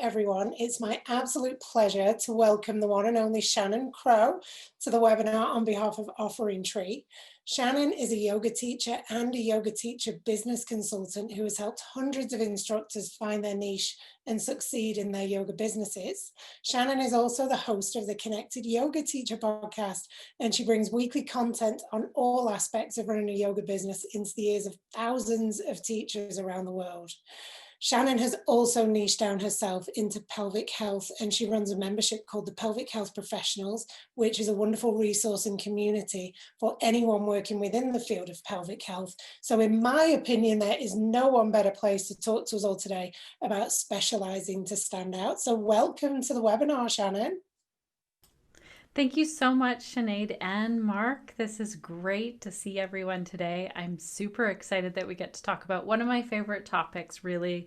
everyone. It's my absolute pleasure to welcome the one and only Shannon Crow to the webinar on behalf of E-RYT. Shannon is a yoga teacher and a yoga teacher business consultant who has helped hundreds of instructors find their niche and succeed in their yoga businesses. Shannon is also the host of the Connected Yoga Teacher podcast, and she brings weekly content on all aspects of running a yoga business into the ears of thousands of teachers around the world. Shannon has also niched down herself into pelvic health, and she runs a membership called the Pelvic Health Professionals, which is a wonderful resource and community for anyone working within the field of pelvic health. So in my opinion, there is no one better place to talk to us all today about specializing to stand out. So welcome to the webinar, Shannon. Thank you so much, Sinead and Mark. This is great to see everyone today. I'm super excited that we get to talk about one of my favorite topics, really,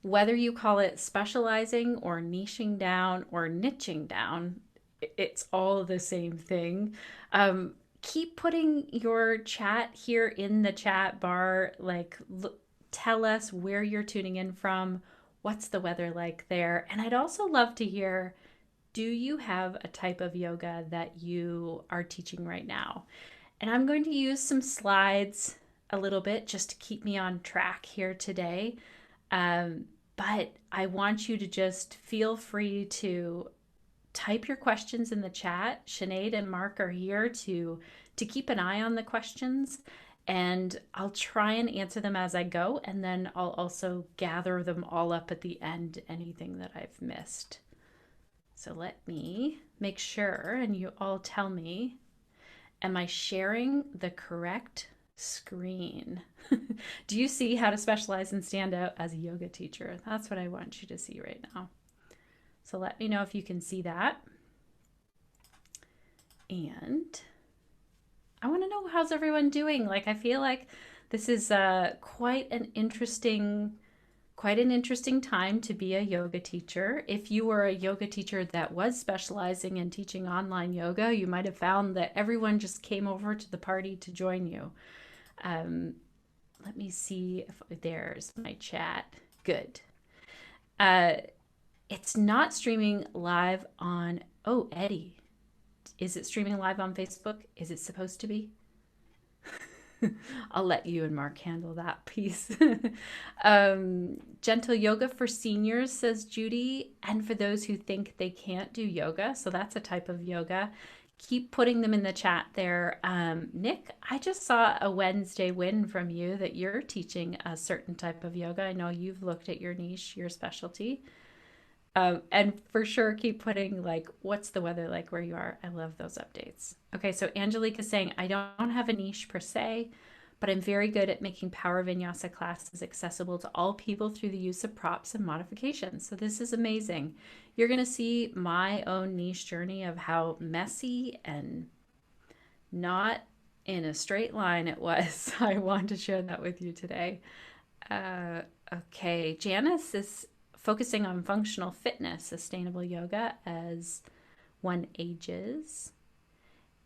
whether you call it specializing or niching down or niching down, it's all the same thing. Keep putting your chat here in the chat bar. Tell us where you're tuning in from. What's the weather like there? And I'd also love to hear, do you have a type of yoga that you are teaching right now? And I'm going to use some slides a little bit just to keep me on track here today. But I want you to just feel free to type your questions in the chat. Sinead and Mark are here to keep an eye on the questions, and I'll try and answer them as I go, and then I'll also gather them all up at the end, anything that I've missed. So let me make sure, and you all tell me, am I sharing the correct screen? Do you see how to specialize and stand out as a yoga teacher? That's what I want you to see right now. So let me know if you can see that. And I want to know, how's everyone doing? I feel like this is quite an interesting time to be a yoga teacher. If you were a yoga teacher that was specializing in teaching online yoga, you might have found that everyone just came over to the party to join you. Let me see if there's my chat. Good. It's not streaming live on, oh, Eddie. Is it streaming live on Facebook? Is it supposed to be? I'll let you and Mark handle that piece. Gentle yoga for seniors, says Judy, and for those who think they can't do yoga. So that's a type of yoga. Keep putting them in the chat there. Nick, I just saw a Wednesday win from you that you're teaching a certain type of yoga. I know you've looked at your niche, your specialty. And for sure, keep putting what's the weather like where you are? I love those updates. Okay, so Angelique is saying, I don't have a niche per se, but I'm very good at making power vinyasa classes accessible to all people through the use of props and modifications. So this is amazing. You're going to see my own niche journey of how messy and not in a straight line it was. I want to share that with you today. Okay, Janice is focusing on functional fitness, sustainable yoga as one ages.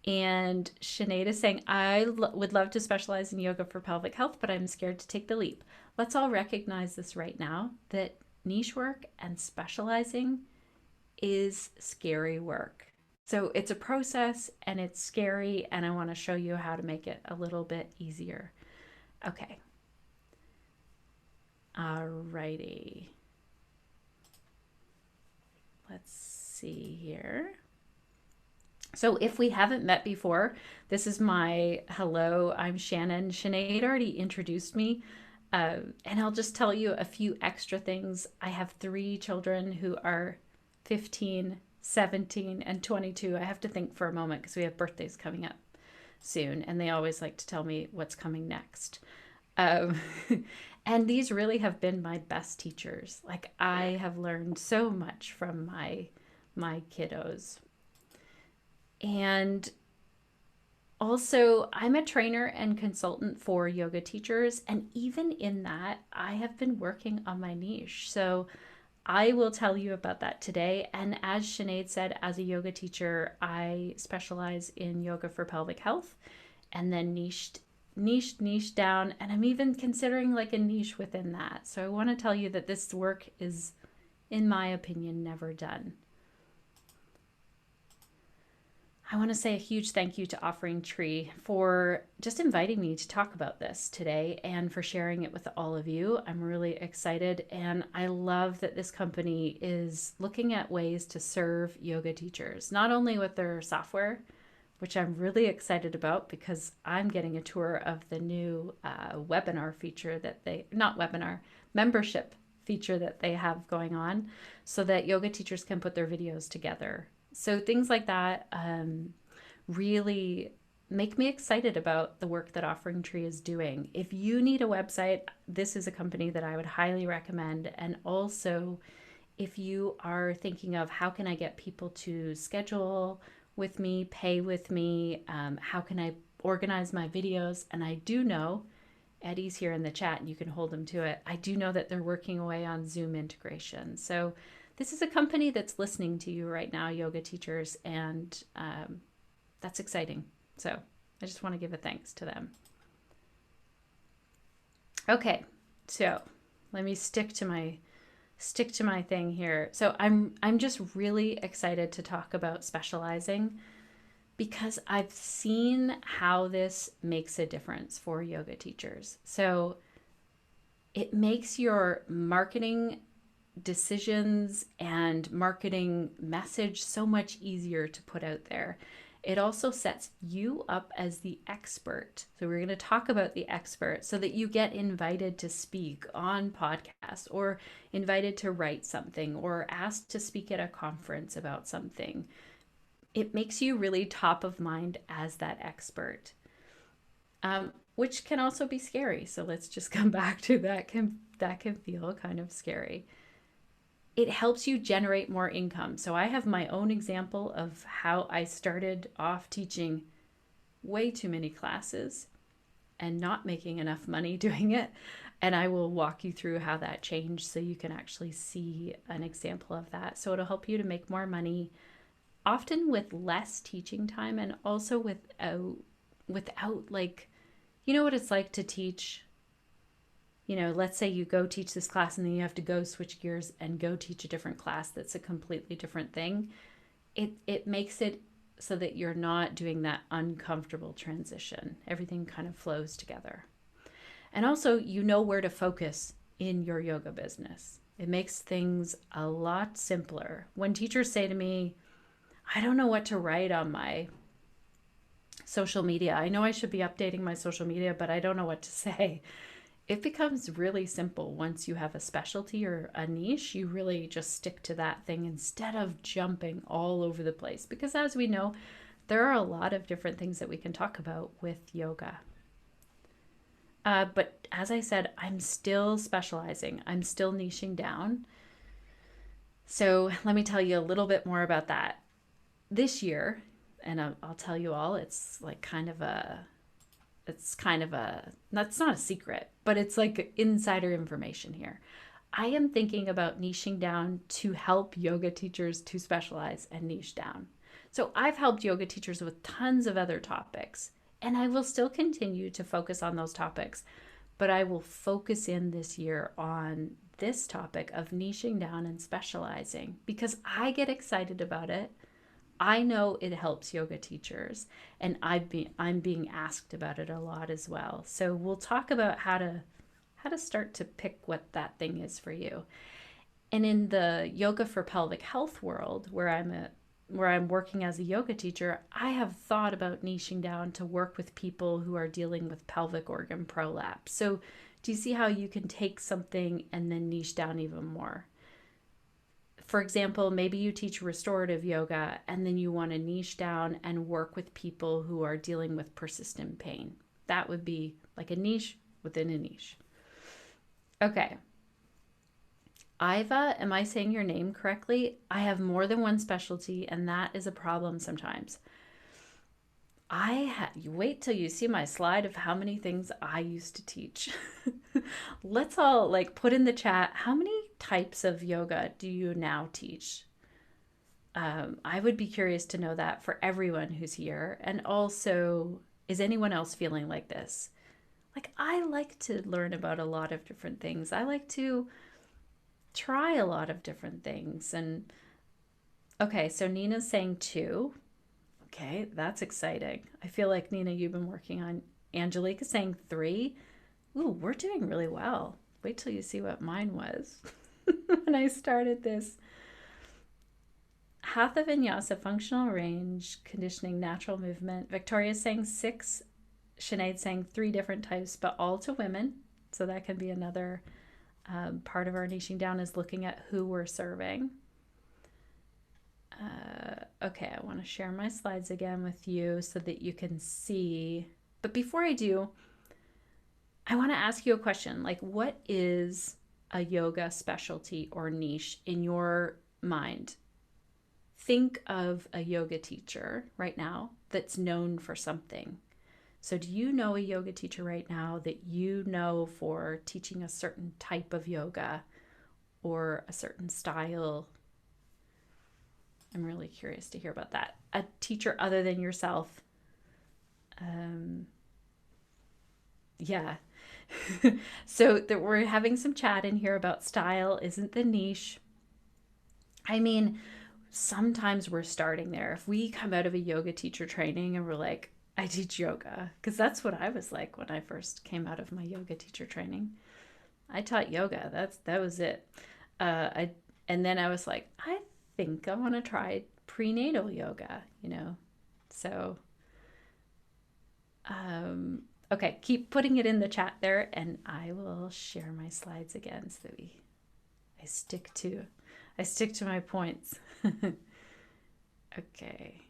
And Sinead is saying, I would love to specialize in yoga for pelvic health, but I'm scared to take the leap. Let's all recognize this right now, that niche work and specializing is scary work. So it's a process and it's scary, and I want to show you how to make it a little bit easier. Okay. Alrighty. Let's see here. So if we haven't met before, this is my hello, I'm Shannon. Sinead already introduced me, and I'll just tell you a few extra things. I have 3 children who are 15, 17, and 22. I have to think for a moment because we have birthdays coming up soon, and they always like to tell me what's coming next. And these really have been my best teachers. I have learned so much from my kiddos. And also, I'm a trainer and consultant for yoga teachers. And even in that, I have been working on my niche. So I will tell you about that today. And as Sinead said, as a yoga teacher, I specialize in yoga for pelvic health, and then niche down, and I'm even considering a niche within that. So I want to tell you that this work is in my opinion, never done. I want to say a huge thank you to Offering Tree for just inviting me to talk about this today and for sharing it with all of you. I'm really excited, and I love that this company is looking at ways to serve yoga teachers, not only with their software, which I'm really excited about because I'm getting a tour of the new webinar feature that not webinar, membership feature that they have going on so that yoga teachers can put their videos together. So things like that really make me excited about the work that Offering Tree is doing. If you need a website, this is a company that I would highly recommend. And also, if you are thinking of how can I get people to schedule with me, pay with me, how can I organize my videos? And I do know, Eddie's here in the chat and you can hold him to it. I do know that they're working away on Zoom integration. So this is a company that's listening to you right now, yoga teachers, and that's exciting. So I just want to give a thanks to them. Okay, so let me stick to my thing here. So I'm just really excited to talk about specializing because I've seen how this makes a difference for yoga teachers. So it makes your marketing decisions and marketing message so much easier to put out there. It also sets you up as the expert. So we're going to talk about the expert so that you get invited to speak on podcasts or invited to write something or asked to speak at a conference about something. It makes you really top of mind as that expert, which can also be scary. So let's just come back to that. That can feel kind of scary. It helps you generate more income. So I have my own example of how I started off teaching way too many classes and not making enough money doing it. And I will walk you through how that changed so you can actually see an example of that. So it'll help you to make more money, often with less teaching time and also without like, you know what it's like to teach. Let's say you go teach this class and then you have to go switch gears and go teach a different class that's a completely different thing. It makes it so that you're not doing that uncomfortable transition. Everything kind of flows together. And also, you know where to focus in your yoga business. It makes things a lot simpler. When teachers say to me, I don't know what to write on my social media. I know I should be updating my social media, but I don't know what to say. It becomes really simple once you have a specialty or a niche. You really just stick to that thing instead of jumping all over the place. Because as we know, there are a lot of different things that we can talk about with yoga. But as I said, I'm still specializing. I'm still niching down. So let me tell you a little bit more about that. This year, and I'll tell you all, it's that's not a secret, but it's like insider information here. I am thinking about niching down to help yoga teachers to specialize and niche down. So I've helped yoga teachers with tons of other topics, and I will still continue to focus on those topics, but I will focus in this year on this topic of niching down and specializing because I get excited about it. I know it helps yoga teachers, and I'm being asked about it a lot as well. So we'll talk about how to start to pick what that thing is for you. And in the yoga for pelvic health world, where I'm working as a yoga teacher, I have thought about niching down to work with people who are dealing with pelvic organ prolapse. So do you see how you can take something and then niche down even more? For example, maybe you teach restorative yoga and then you want to niche down and work with people who are dealing with persistent pain. That would be like a niche within a niche. Okay. Iva, am I saying your name correctly? I have more than one specialty, and that is a problem sometimes. You wait till you see my slide of how many things I used to teach. Let's all put in the chat, how many types of yoga do you now teach? I would be curious to know that for everyone who's here. And also, is anyone else feeling like this? I like to learn about a lot of different things. I like to try a lot of different things. And okay, so Nina's saying 2. Okay, that's exciting. I feel like, Nina, you've been working on. Angelica saying 3. Ooh, we're doing really well. Wait till you see what mine was when I started this. Hatha Vinyasa, functional range, conditioning, natural movement. Victoria's saying 6. Sinead saying 3 different types, but all to women. So that can be another part of our niching down, is looking at who we're serving. Okay, I want to share my slides again with you so that you can see. But before I do, I want to ask you a question. Like, what is a yoga specialty or niche in your mind? Think of a yoga teacher right now that's known for something. So do you know a yoga teacher right now that you know for teaching a certain type of yoga or a certain style? I'm really curious to hear about that. A teacher other than yourself. Yeah. So that we're having some chat in here about style isn't the niche. I mean, sometimes we're starting there. If we come out of a yoga teacher training and we're like, I teach yoga, because that's what I was like when I first came out of my yoga teacher training. I taught yoga. That was it. I and then I was like, I think I want to try prenatal yoga, you know. So okay, keep putting it in the chat there, and I will share my slides again so that I stick to my points. Okay.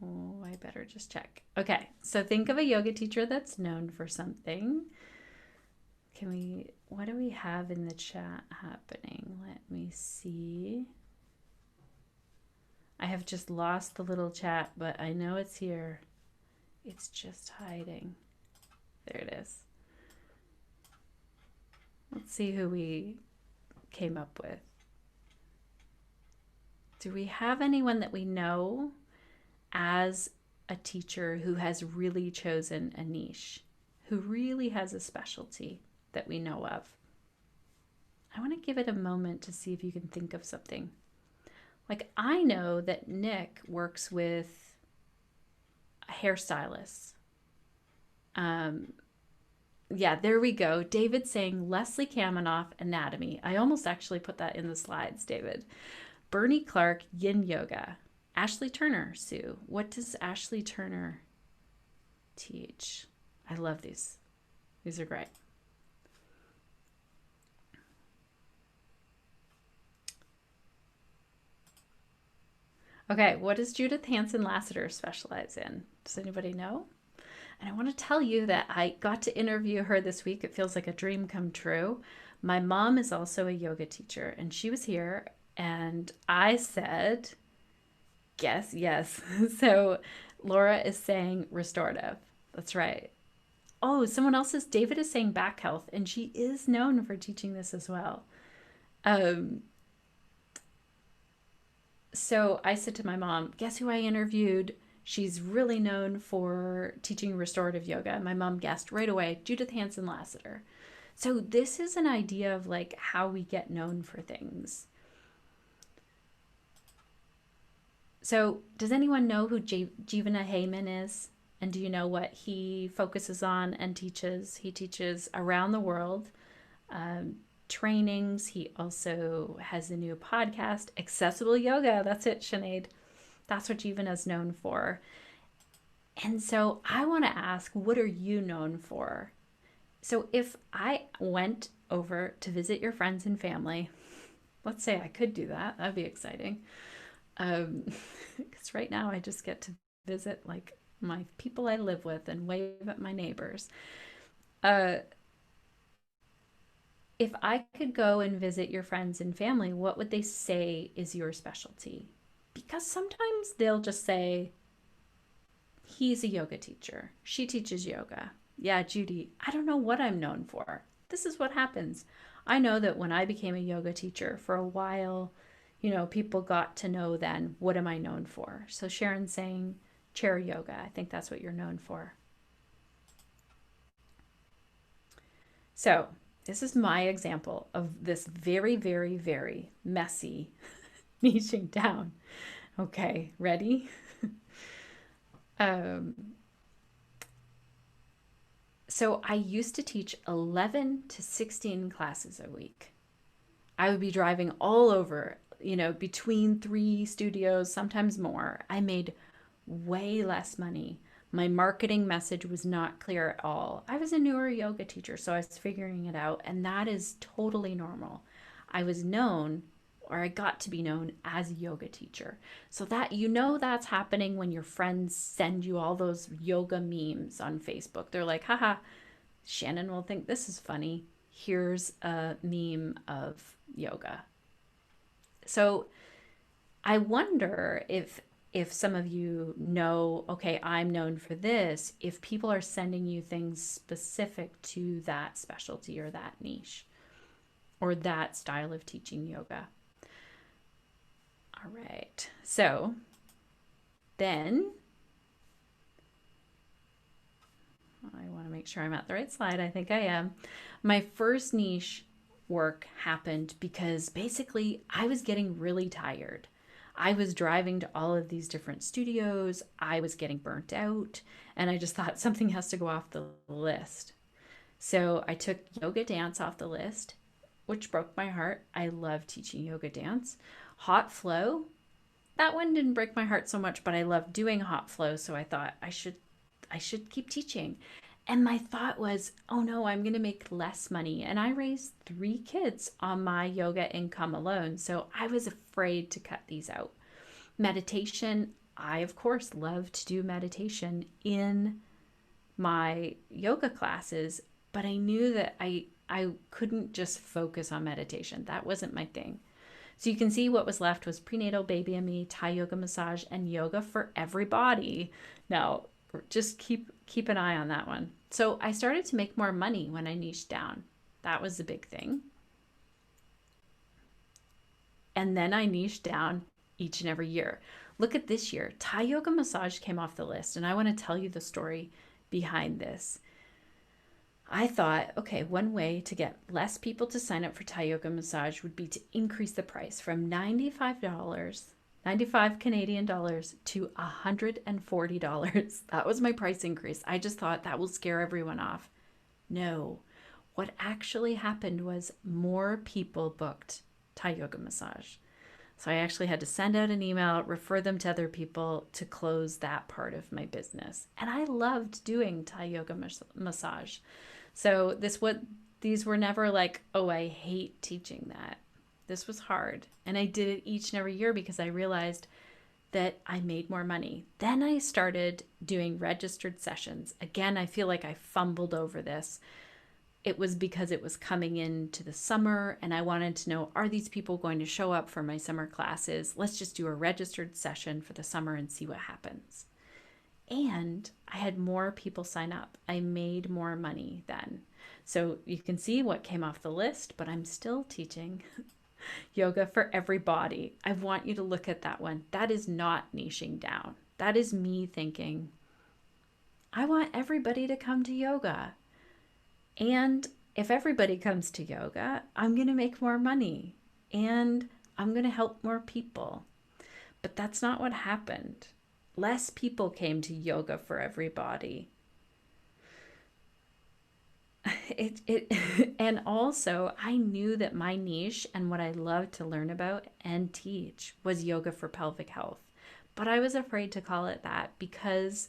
Oh, I better just check. Okay, so think of a yoga teacher that's known for something. What do we have in the chat happening? Let me see. I have just lost the little chat, but I know it's here. It's just hiding. There it is. Let's see who we came up with. Do we have anyone that we know as a teacher who has really chosen a niche, who really has a specialty that we know of? I want to give it a moment to see if you can think of something. Like, I know that Nick works with a hairstylist. Yeah, there we go. David saying Leslie Kaminoff, anatomy. I almost actually put that in the slides, David. Bernie Clark, yin yoga. Ashley Turner, Sue. What does Ashley Turner teach? I love these. These are great. Okay, what does Judith Hanson Lassiter specialize in? Does anybody know? And I want to tell you that I got to interview her this week. It feels like a dream come true. My mom is also a yoga teacher, and she was here, and I said, guess, yes. So Laura is saying restorative. That's right. Oh, someone else is, David is saying back health, and she is known for teaching this as well. So I said to my mom, guess who I interviewed? She's really known for teaching restorative yoga. My mom guessed right away, Judith Hanson Lassiter. So this is an idea of like how we get known for things. So does anyone know who Jivana Heyman is? And do you know what he focuses on and teaches? He teaches around the world trainings. He also has a new podcast, Accessible Yoga. That's it, Sinead. That's what Jivana is known for. And so I want to ask, what are you known for? So if I went over to visit your friends and family, let's say I could do that. That'd be exciting. Because right now I just get to visit like my people I live with and wave at my neighbors. If I could go and visit your friends and family, what would they say is your specialty? Because sometimes they'll just say, he's a yoga teacher. She teaches yoga. Yeah, Judy, I don't know what I'm known for. This is what happens. I know that when I became a yoga teacher for a while, you know, people got to know then, what am I known for? So Sharon's saying chair yoga. I think that's what you're known for. So this is my example of this very, very, very messy niching down. Okay, ready? Um, so I used to teach 11 to 16 classes a week. I would be driving all over, between 3 studios, sometimes more. I made way less money. My marketing message was not clear at all. I was a newer yoga teacher, so I was figuring it out, and that is totally normal. I was known, or I got to be known as a yoga teacher. So that that's happening when your friends send you all those yoga memes on Facebook. They're like, haha, Shannon will think this is funny. Here's a meme of yoga. So I wonder if some of you know, okay, I'm known for this, if people are sending you things specific to that specialty or that niche or that style of teaching yoga. All right. So then I want to make sure I'm at the right slide. I think I am. My first niche work happened because basically I was getting really tired. I was driving to all of these different studios. I was getting burnt out, and I just thought something has to go off the list. So I took yoga dance off the list, which broke my heart. I love teaching yoga dance. Hot flow, that one didn't break my heart so much, but I love doing hot flow, so I thought I should keep teaching. And my thought was, oh no, I'm going to make less money. And I raised 3 kids on my yoga income alone. So I was afraid to cut these out. Meditation, I of course love to do meditation in my yoga classes, but I knew that I couldn't just focus on meditation. That wasn't my thing. So you can see what was left was prenatal baby and me, Thai yoga massage, and yoga for everybody. Now, just keep an eye on that one. So I started to make more money when I niched down. That was the big thing. And then I niched down each and every year. Look at this year. Thai yoga massage came off the list, and I want to tell you the story behind this. I thought, okay, one way to get less people to sign up for Thai yoga massage would be to increase the price from $95, 95 Canadian dollars to $140. That was my price increase. I just thought that will scare everyone off. No, what actually happened was more people booked Thai yoga massage. So I actually had to send out an email, refer them to other people to close that part of my business. And I loved doing Thai yoga massage. So these were never like, oh, I hate teaching that. This was hard. And I did it each and every year because I realized that I made more money. Then I started doing registered sessions. Again, I feel like I fumbled over this. It was because it was coming into the summer and I wanted to know, are these people going to show up for my summer classes? Let's just do a registered session for the summer and see what happens. And I had more people sign up. I made more money then. So you can see what came off the list, but I'm still teaching yoga for everybody. I want you to look at that one. That is not niching down. That is me thinking, I want everybody to come to yoga. And if everybody comes to yoga, I'm going to make more money and I'm going to help more people. But that's not what happened. Less people came to yoga for everybody. And also I knew that my niche and what I loved to learn about and teach was yoga for pelvic health. But I was afraid to call it that because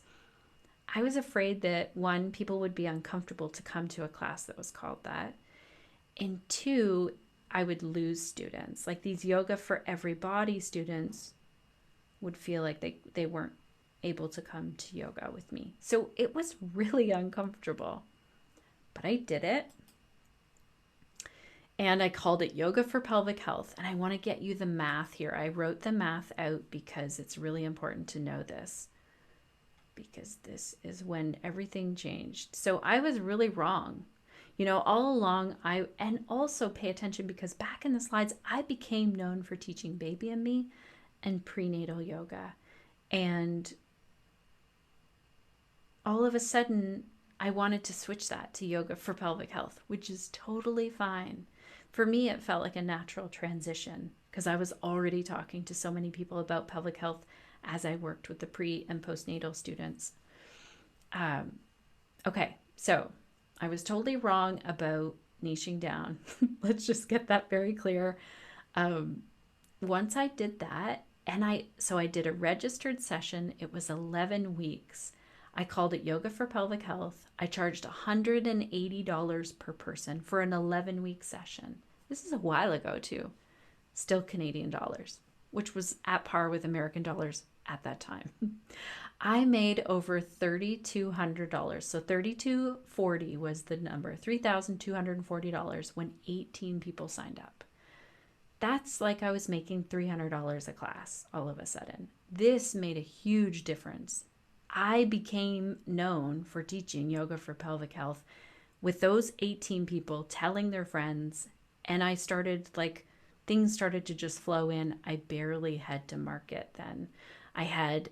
I was afraid that one, people would be uncomfortable to come to a class that was called that. And two, I would lose students. Like these yoga for everybody students would feel like they weren't able to come to yoga with me. So it was really uncomfortable. But I did it. And I called it Yoga for Pelvic Health. And I want to get you the math here. I wrote the math out because it's really important to know this. Because this is when everything changed. So I was really wrong. All along, and also pay attention because back in the slides, I became known for teaching baby and me and prenatal yoga. And all of a sudden, I wanted to switch that to yoga for pelvic health, which is totally fine. For me, it felt like a natural transition because I was already talking to so many people about pelvic health as I worked with the pre and postnatal students. Okay, so I was totally wrong about niching down. Let's just get that very clear. Once I did that, I did a registered session. It was 11 weeks. I called it Yoga for Pelvic Health. I charged $180 per person for an 11-week session. This is a while ago too. Still Canadian dollars, which was at par with American dollars at that time. I made over $3,200. So $3,240 was the number, $3,240 when 18 people signed up. That's like I was making $300 a class all of a sudden. This made a huge difference. I became known for teaching yoga for pelvic health with those 18 people telling their friends, and I started things started to just flow in. I barely had to market then. I had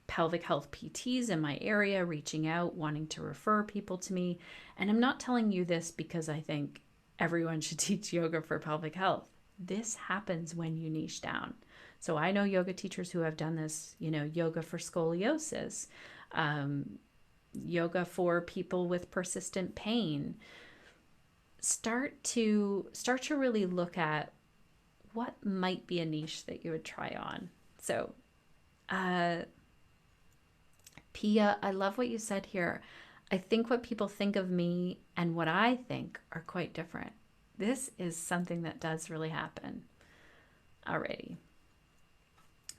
pelvic health PTs in my area reaching out, wanting to refer people to me. And I'm not telling you this because I think everyone should teach yoga for pelvic health. This happens when you niche down. So I know yoga teachers who have done this, yoga for scoliosis, yoga for people with persistent pain. Start to really look at what might be a niche that you would try on. So, Pia, I love what you said here. I think what people think of me and what I think are quite different. This is something that does really happen. Alrighty.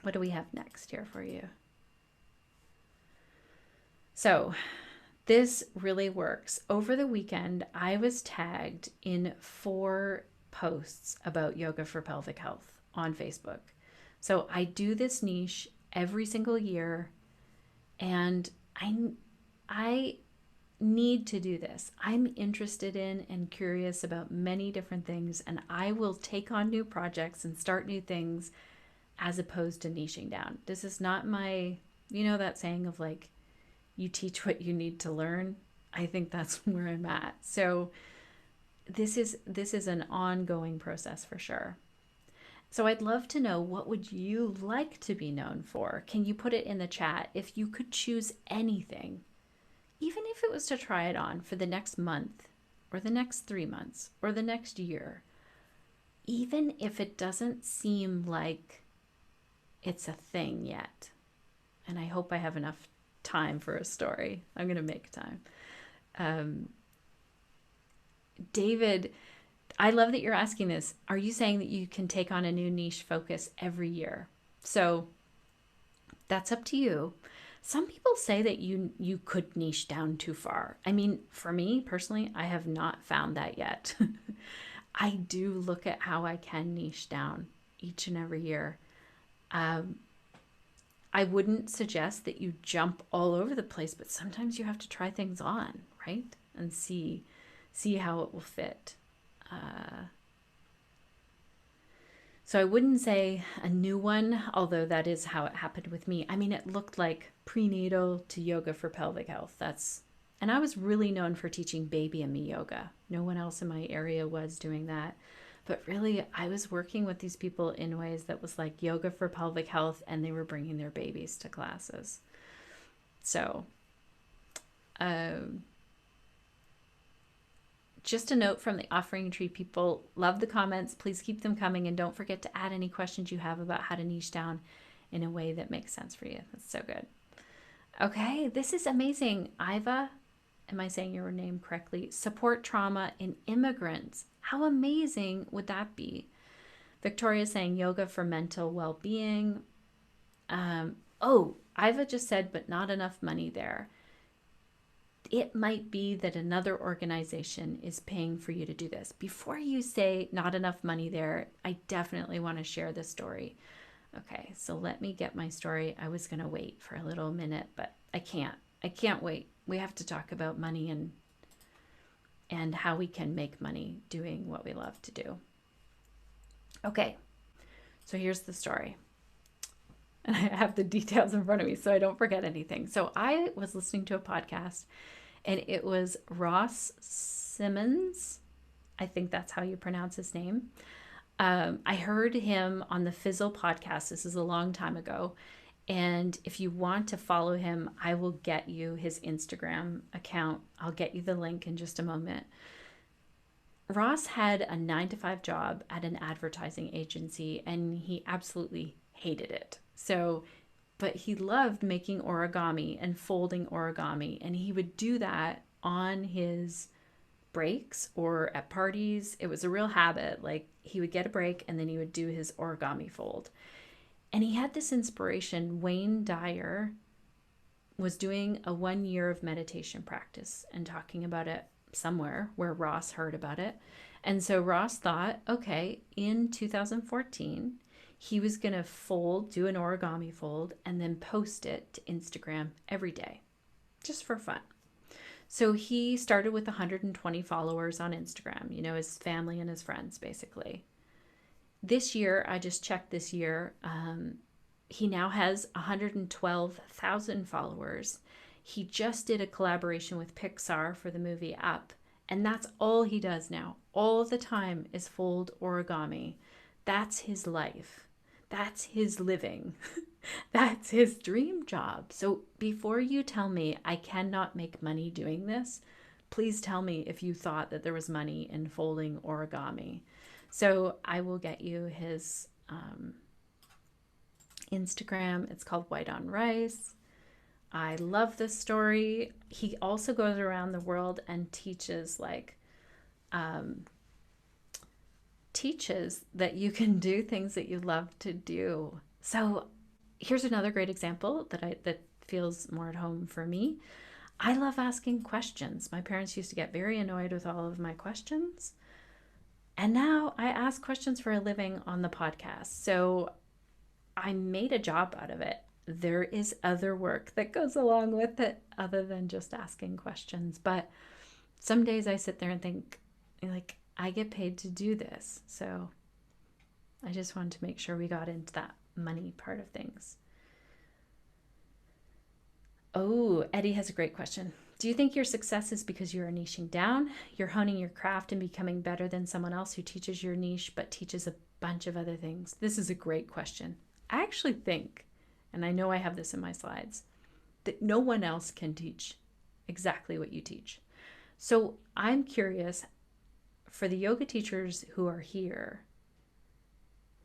What do we have next here for you? So this really works. Over the weekend, I was tagged in 4 posts about yoga for pelvic health on Facebook. So I do this niche every single year, and I need to do this. I'm interested in and curious about many different things, and I will take on new projects and start new things as opposed to niching down. This is not my, that saying of you teach what you need to learn. I think that's where I'm at. So this is an ongoing process for sure. So I'd love to know, what would you like to be known for? Can you put it in the chat? If you could choose anything, even if it was to try it on for the next month or the next 3 months or the next year, even if it doesn't seem like it's a thing yet. And I hope I have enough time for a story. I'm going to make time. David, I love that you're asking this. Are you saying that you can take on a new niche focus every year? So that's up to you. Some people say that you could niche down too far. I mean, for me personally, I have not found that yet. I do look at how I can niche down each and every year. I wouldn't suggest that you jump all over the place, but sometimes you have to try things on, right? And see how it will fit. So I wouldn't say a new one, although that is how it happened with me. I mean, it looked like prenatal to yoga for pelvic health. And I was really known for teaching baby and me yoga. No one else in my area was doing that. But really, I was working with these people in ways that was like yoga for pelvic health, and they were bringing their babies to classes. So, just a note from the offering tree people, love the comments. Please keep them coming, and don't forget to add any questions you have about how to niche down in a way that makes sense for you. That's so good. Okay, this is amazing. Iva, am I saying your name correctly? Support trauma in immigrants. How amazing would that be? Victoria saying yoga for mental well-being. Iva just said, but not enough money there. It might be that another organization is paying for you to do this. Before you say not enough money there, I definitely want to share this story. Okay, so let me get my story. I was going to wait for a little minute, but I can't wait. We have to talk about money and how we can make money doing what we love to do. Okay, so here's the story. And I have the details in front of me so I don't forget anything. So I was listening to a podcast, and it was Ross Simmons. I think that's how you pronounce his name. I heard him on the Fizzle podcast. This is a long time ago. And if you want to follow him, I will get you his Instagram account. I'll get you the link in just a moment. Ross had a 9 to 5 job at an advertising agency and he absolutely hated it. So, but he loved making origami and folding origami. And he would do that on his breaks or at parties. It was a real habit. Like he would get a break and then he would do his origami fold. And he had this inspiration. Wayne Dyer was doing a 1 year of meditation practice and talking about it somewhere where Ross heard about it. And so Ross thought, okay, in 2014, he was going to do an origami fold, and then post it to Instagram every day, just for fun. So he started with 120 followers on Instagram, his family and his friends, basically. This year, I just checked this year, he now has 112,000 followers. He just did a collaboration with Pixar for the movie Up, and that's all he does now. All the time is fold origami. That's his life. That's his living. That's his dream job. So before you tell me I cannot make money doing this, please tell me if you thought that there was money in folding origami. So I will get you his Instagram. It's called White on Rice. I love this story. He also goes around the world and teaches that you can do things that you love to do. So here's another great example that feels more at home for me. I love asking questions. My parents used to get very annoyed with all of my questions. And now I ask questions for a living on the podcast. So I made a job out of it. There is other work that goes along with it other than just asking questions. But some days I sit there and think, I get paid to do this. So I just wanted to make sure we got into that money part of things. Oh, Eddie has a great question. Do you think your success is because you are niching down, you're honing your craft and becoming better than someone else who teaches your niche but teaches a bunch of other things? This is a great question. I actually think, and I know I have this in my slides, that no one else can teach exactly what you teach. So I'm curious, for the yoga teachers who are here,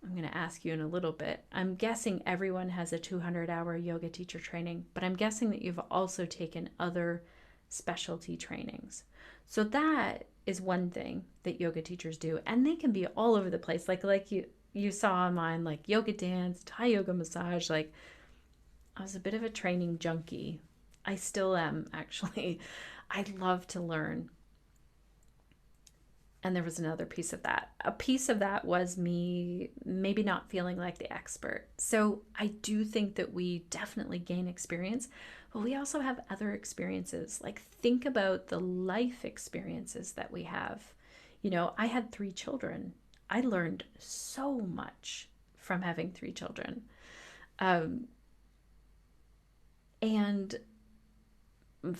I'm going to ask you in a little bit. I'm guessing everyone has a 200-hour yoga teacher training, but I'm guessing that you've also taken other specialty trainings. So that is one thing that yoga teachers do, and they can be all over the place. Like you saw on mine, like yoga dance, Thai yoga massage. Like I was a bit of a training junkie. I still am, actually. I love to learn. And there was another piece of that. A piece of that was me maybe not feeling like the expert. So I do think that we definitely gain experience, but we also have other experiences. Like think about the life experiences that we have. I had 3 children. I learned so much from having 3 children. And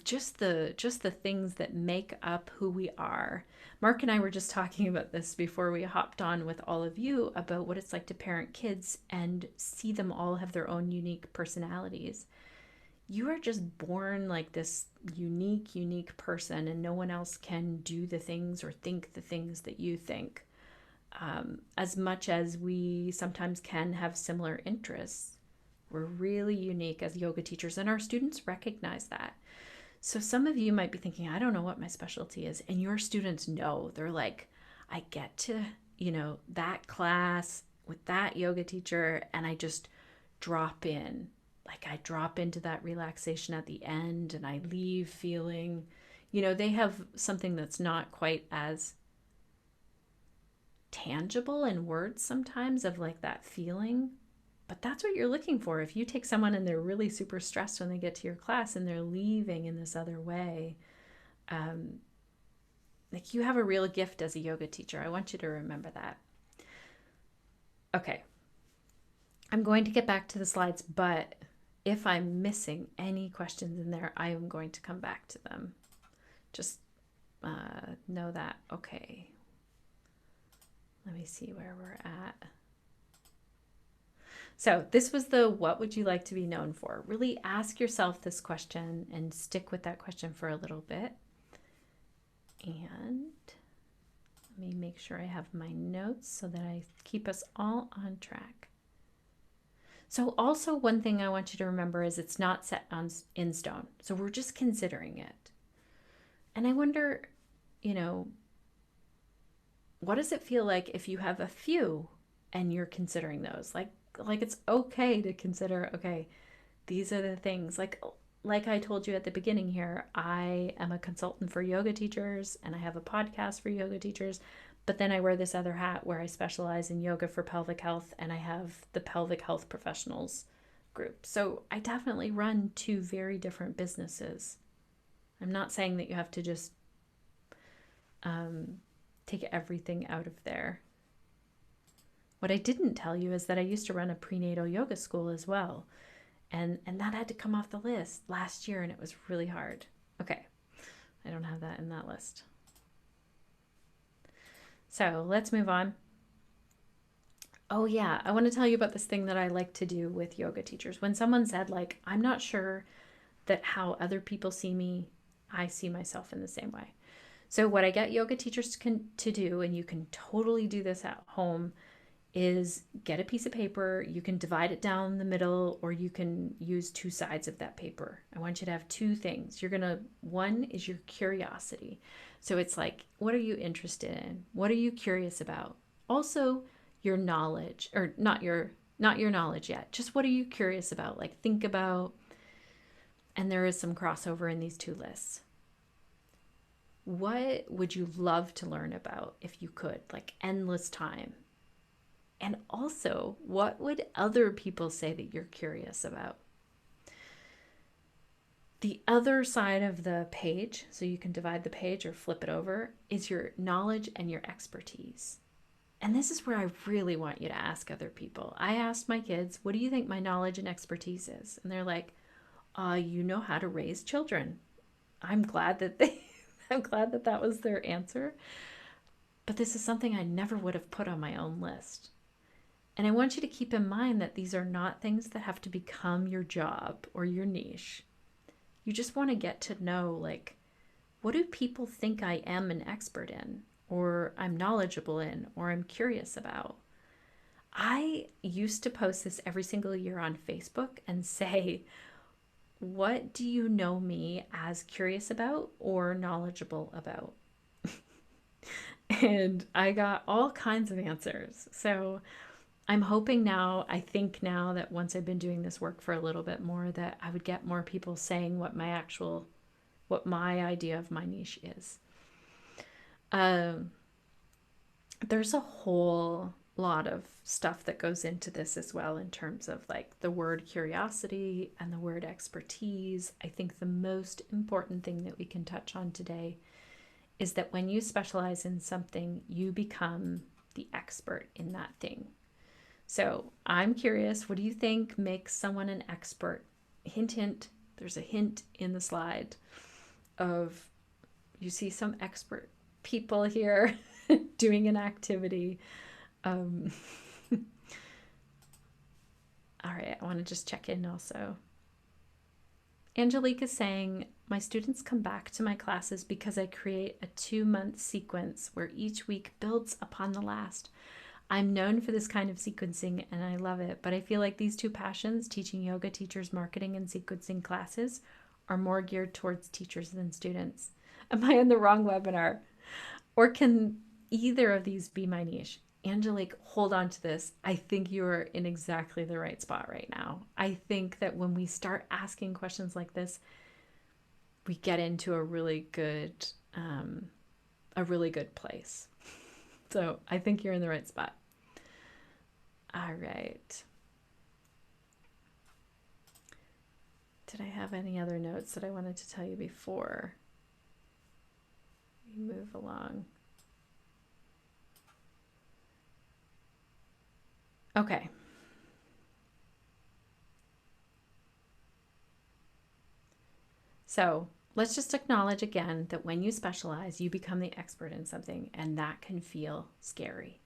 just the things that make up who we are. Mark and I were just talking about this before we hopped on with all of you about what it's like to parent kids and see them all have their own unique personalities. You are just born like this unique person, and no one else can do the things or think the things that you think. As much as we sometimes can have similar interests, we're really unique as yoga teachers, and our students recognize that. So some of you might be thinking, I don't know what my specialty is. And your students know. They're like, I get to, that class with that yoga teacher, and I just drop in. Like I drop into that relaxation at the end and I leave feeling, they have something that's not quite as tangible in words sometimes of like that feeling. But that's what you're looking for. If you take someone and they're really super stressed when they get to your class and they're leaving in this other way, like you have a real gift as a yoga teacher. I want you to remember that. Okay. I'm going to get back to the slides, but if I'm missing any questions in there, I am going to come back to them. just know that. Okay. Let me see where we're at. So this was the what would you like to be known for? Really ask yourself this question and stick with that question for a little bit. And let me make sure I have my notes so that I keep us all on track. So also one thing I want you to remember is it's not set in stone. So we're just considering it. And I wonder, what does it feel like if you have a few and you're considering those? Like it's okay to consider, okay, these are the things. Like I told you at the beginning here, I am a consultant for yoga teachers and I have a podcast for yoga teachers. But then I wear this other hat where I specialize in yoga for pelvic health, and I have the Pelvic Health Professionals group. So I definitely run two very different businesses. I'm not saying that you have to just take everything out of there. What I didn't tell you is that I used to run a prenatal yoga school as well. And that had to come off the list last year, and it was really hard. Okay, I don't have that in that list. So let's move on. Oh yeah, I want to tell you about this thing that I like to do with yoga teachers. When someone said, like, I'm not sure that how other people see me, I see myself in the same way. So what I get yoga teachers to do, and you can totally do this at home, is get a piece of paper. You can divide it down the middle, or you can use two sides of that paper. I want you to have two things. One is your curiosity. So it's like, what are you interested in? What are you curious about? Also, your knowledge, or not your knowledge yet. Just what are you curious about? Like think about, and there is some crossover in these two lists. What would you love to learn about if you could? Like endless time. And also, what would other people say that you're curious about? The other side of the page, so you can divide the page or flip it over, is your knowledge and your expertise. And this is where I really want you to ask other people. I asked my kids, what do you think my knowledge and expertise is? And they're like, you know how to raise children. I'm glad that that was their answer. But this is something I never would have put on my own list. And I want you to keep in mind that these are not things that have to become your job or your niche. You just want to get to know, like, what do people think I am an expert in, or I'm knowledgeable in, or I'm curious about? I used to post this every single year on Facebook and say, what do you know me as curious about or knowledgeable about? And I got all kinds of answers. So I'm hoping now, I think now that once I've been doing this work for a little bit more, that I would get more people saying what my idea of my niche is. There's a whole lot of stuff that goes into this as well in terms of like the word curiosity and the word expertise. I think the most important thing that we can touch on today is that when you specialize in something, you become the expert in that thing. So I'm curious, what do you think makes someone an expert? Hint, hint, there's a hint in the slide of, you see some expert people here doing an activity. All right, I want to just check in also. Angelique is saying, my students come back to my classes because I create a 2-month sequence where each week builds upon the last. I'm known for this kind of sequencing and I love it, but I feel like these two passions, teaching yoga teachers marketing and sequencing classes, are more geared towards teachers than students. Am I in the wrong webinar? Or can either of these be my niche? Angelique, hold on to this. I think you are in exactly the right spot right now. I think that when we start asking questions like this, we get into a really good place. So I think you're in the right spot. All right. Did I have any other notes that I wanted to tell you before we move along? Okay. So let's just acknowledge again that when you specialize, you become the expert in something, and that can feel scary.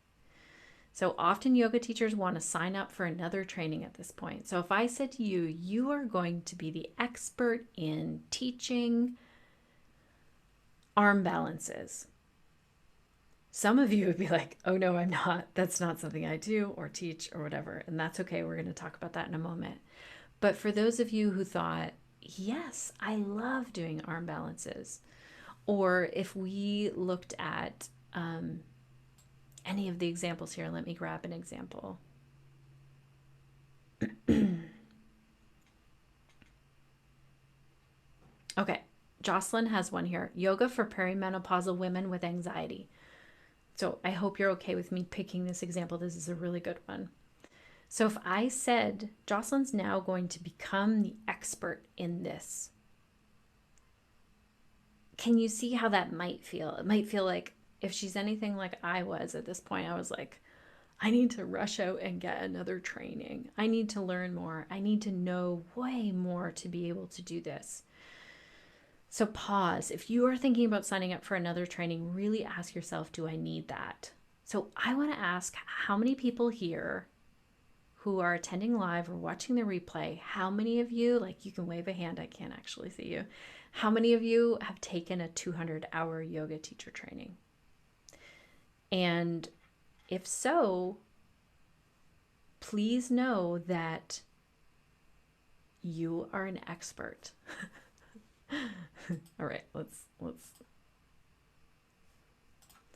So often yoga teachers want to sign up for another training at this point. So if I said to you, you are going to be the expert in teaching arm balances, some of you would be like, oh no, I'm not. That's not something I do or teach or whatever. And that's okay. We're going to talk about that in a moment. But for those of you who thought, yes, I love doing arm balances, or if we looked at any of the examples here, let me grab an example. Okay, Jocelyn has one here. Yoga for perimenopausal women with anxiety. So I hope you're okay with me picking this example. This is a really good one. So if I said, Jocelyn's now going to become the expert in this, can you see how that might feel? It might feel like if she's anything like I was at this point, I was like, I need to rush out and get another training. I need to learn more. I need to know way more to be able to do this. So pause. If you are thinking about signing up for another training, really ask yourself, do I need that? So I want to ask how many people here who are attending live or watching the replay, how many of you, like you can wave a hand, I can't actually see you. How many of you have taken a 200-hour yoga teacher training? And if so, please know that you are an expert. All right, let's.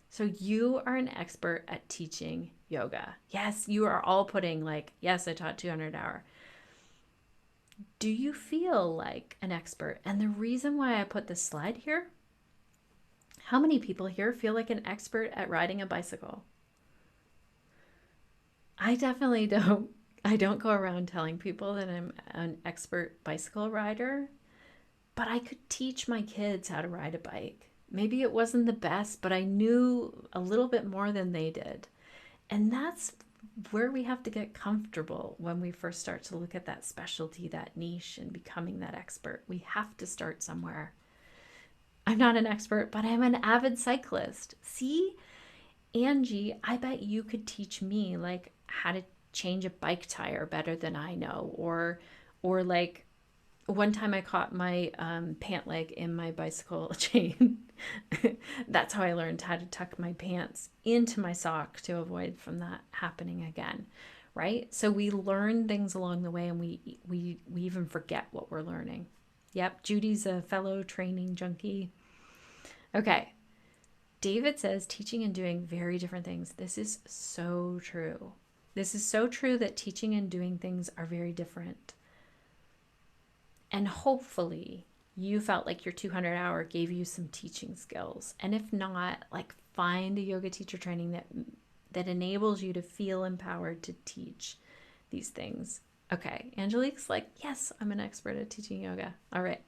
So you are an expert at teaching yoga. Yes, you are all putting like, yes, I taught 200 hour. Do you feel like an expert? And the reason why I put this slide here, how many people here feel like an expert at riding a bicycle? I definitely don't. I don't go around telling people that I'm an expert bicycle rider, but I could teach my kids how to ride a bike. Maybe it wasn't the best, but I knew a little bit more than they did. And that's where we have to get comfortable when we first start to look at that specialty, that niche, and becoming that expert. We have to start somewhere. I'm not an expert, but I'm an avid cyclist. See, Angie, I bet you could teach me like how to change a bike tire better than I know, or like one time I caught my pant leg in my bicycle chain. That's how I learned how to tuck my pants into my sock to avoid from that happening again, right? So we learn things along the way, and we even forget what we're learning. Yep, Judy's a fellow training junkie. Okay, David says teaching and doing very different things. This is so true. This is so true that teaching and doing things are very different. And hopefully you felt like your 200-hour gave you some teaching skills. And if not, like find a yoga teacher training that enables you to feel empowered to teach these things. Okay, Angelique's like, yes, I'm an expert at teaching yoga. All right.